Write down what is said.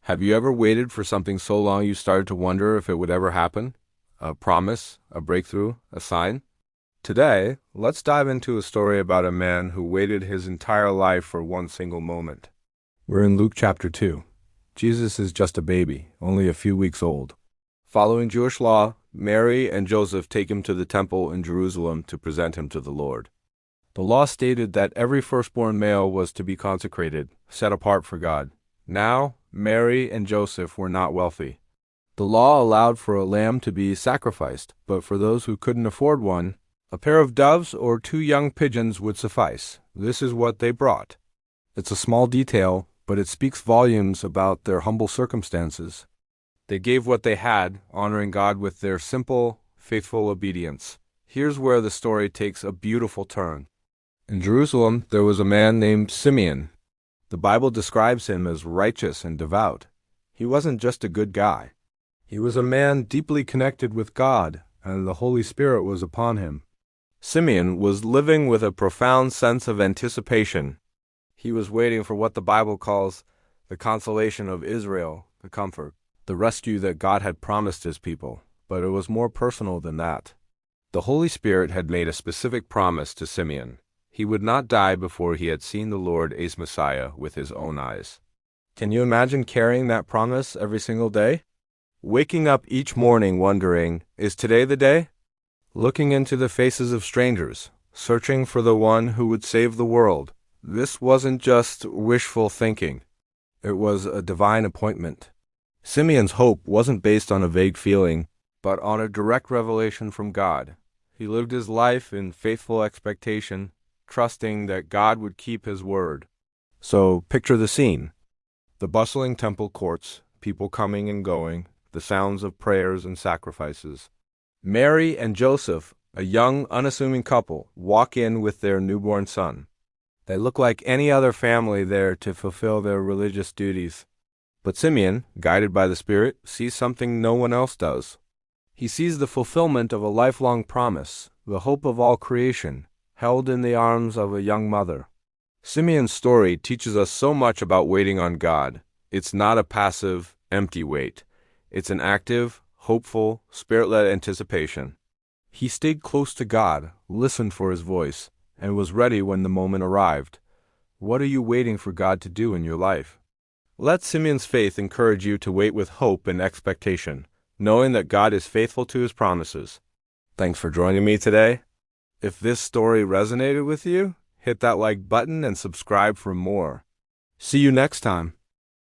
Have you ever waited for something so long you started to wonder if it would ever happen? A promise, a breakthrough, a sign? Today, let's dive into a story about a man who waited his entire life for one single moment. We're in Luke chapter 2. Jesus is just a baby, only a few weeks old. Following Jewish law, Mary and Joseph take him to the temple in Jerusalem to present him to the Lord. The law stated that every firstborn male was to be consecrated, set apart for God. Now, Mary and Joseph were not wealthy. The law allowed for a lamb to be sacrificed, but for those who couldn't afford one, a pair of doves or 2 young pigeons would suffice. This is what they brought. It's a small detail, but it speaks volumes about their humble circumstances. They gave what they had, honoring God with their simple, faithful obedience. Here's where the story takes a beautiful turn. In Jerusalem, there was a man named Simeon. The Bible describes him as righteous and devout. He wasn't just a good guy. He was a man deeply connected with God, and the Holy Spirit was upon him. Simeon was living with a profound sense of anticipation. He was waiting for what the Bible calls the consolation of Israel, the comfort, the rescue that God had promised his people. But it was more personal than that. The Holy Spirit had made a specific promise to Simeon. He would not die before he had seen the Lord as Messiah with his own eyes. Can you imagine carrying that promise every single day? Waking up each morning wondering, is today the day? Looking into the faces of strangers, searching for the one who would save the world. This wasn't just wishful thinking. It was a divine appointment. Simeon's hope wasn't based on a vague feeling, but on a direct revelation from God. He lived his life in faithful expectation, trusting that God would keep his word. So picture the scene. The bustling temple courts, people coming and going, the sounds of prayers and sacrifices. Mary and Joseph, a young, unassuming couple, walk in with their newborn son. They look like any other family there to fulfill their religious duties. But Simeon, guided by the Spirit, sees something no one else does. He sees the fulfillment of a lifelong promise, the hope of all creation, held in the arms of a young mother. Simeon's story teaches us so much about waiting on God. It's not a passive, empty wait. It's an active, hopeful, Spirit-led anticipation. He stayed close to God, listened for his voice, and was ready when the moment arrived. What are you waiting for God to do in your life? Let Simeon's faith encourage you to wait with hope and expectation, knowing that God is faithful to his promises. Thanks for joining me today. If this story resonated with you, hit that like button and subscribe for more. See you next time.